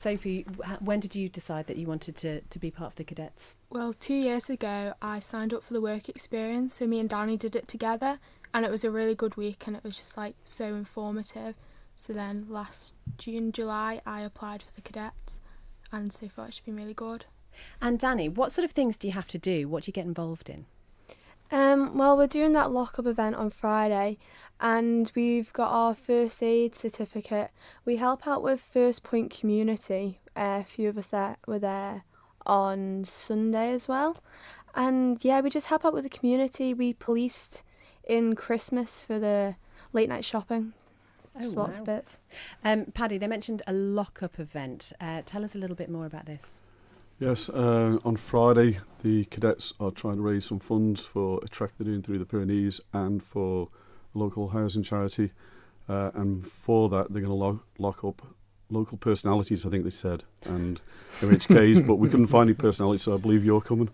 Sophie, when did you decide that you wanted to be part of the Cadets? Well, 2 years ago, I signed up for the work experience, so me and Danny did it together, and it was a really good week, and it was just like so informative. So then last June, July, I applied for the Cadets, and so far it's been really good. And Danny, what sort of things do you have to do? What do you get involved in? Well, we're doing that lock-up event on Friday, and we've got our first aid certificate. We help out with First Point Community. A few of us were there on Sunday as well. And yeah, we just help out with the community. We policed in Christmas for the late night shopping. Just lots of bits. Paddy, they mentioned a lock-up event. Tell us a little bit more about this. Yes, on Friday the cadets are trying to raise some funds for a trek they're doing through the Pyrenees and for a local housing charity, and for that they're going to lock up local personalities, I think they said, and MHKs, but we couldn't find any personalities, so I believe you're coming.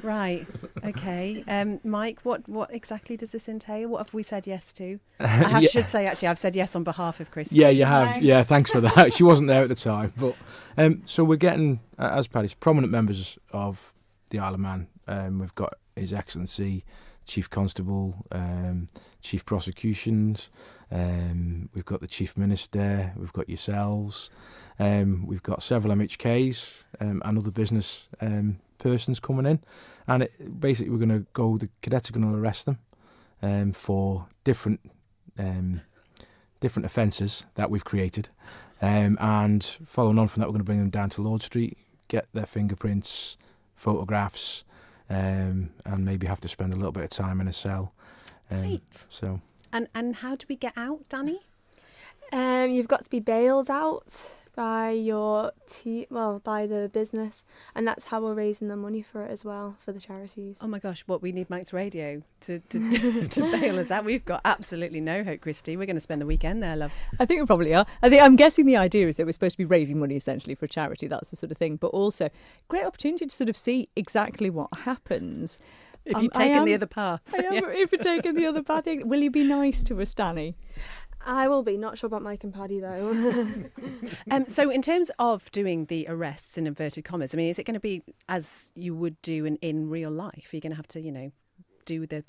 Right, okay. Mike, what exactly does this entail? What have we said yes to? I should say, actually, I've said yes on behalf of Christy. Yeah, you have. Thanks. Yeah, thanks for that. She wasn't there at the time. But so we're getting, as Paddy's, prominent members of the Isle of Man. We've got His Excellency, Chief Constable, Chief Prosecutions, we've got the Chief Minister, we've got yourselves, we've got several MHKs and other business persons coming in, and basically the cadets are going to arrest them for different offences that we've created, and following on from that we're going to bring them down to Lord Street, get their fingerprints, photographs, and maybe have to spend a little bit of time in a cell. Great. So. And how do we get out, Danny? You've got to be bailed out by your by the business, and that's how we're raising the money for it as well, for the charities. Oh my gosh, we need Mike's radio to bail us out. We've got absolutely no hope, Christy. We're going to spend the weekend there, love. I think we probably are. I'm guessing the idea is that we're supposed to be raising money essentially for a charity, that's the sort of thing, but also great opportunity to sort of see exactly what happens. If you've taken the other path. If you're taking the other path, will you be nice to us, Danny? I will be. Not sure about Mike and Paddy though. So in terms of doing the arrests in inverted commas, I mean, is it going to be as you would do in real life? Are you going to have to, do the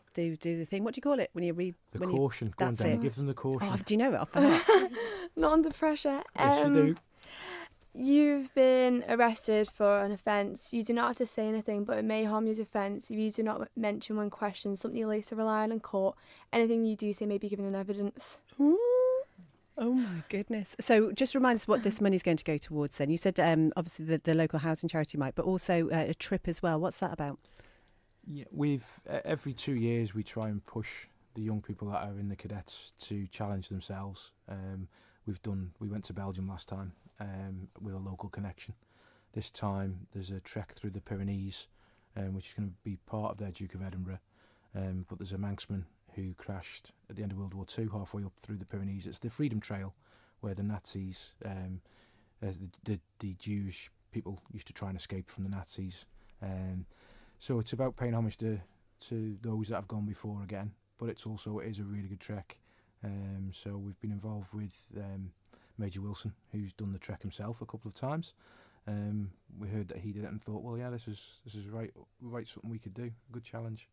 thing? What do you call it when you read The caution. Go on, that's Danny, it. give them the caution. Oh, do you know it off by heart? Not under pressure. Yes, you do. You've been arrested for an offence. You do not have to say anything, but it may harm your defence if you do not mention when questioned something you later rely on in court. Anything you do say may be given in evidence. Oh my goodness. So just remind us what this money's going to go towards then. You said obviously the local housing charity might, but also a trip as well. What's that about? Yeah, we've every 2 years we try and push the young people that are in the cadets to challenge themselves. We went to Belgium last time with a local connection. This time there's a trek through the Pyrenees, which is going to be part of their Duke of Edinburgh. But there's a Manxman who crashed at the end of World War II halfway up through the Pyrenees. It's the Freedom Trail where the Nazis, the Jewish people used to try and escape from the Nazis. So it's about paying homage to those that have gone before again, but it is a really good trek. So we've been involved with Major Wilson, who's done the trek himself a couple of times. We heard that he did it and thought, well, yeah, this is right something we could do. Good challenge.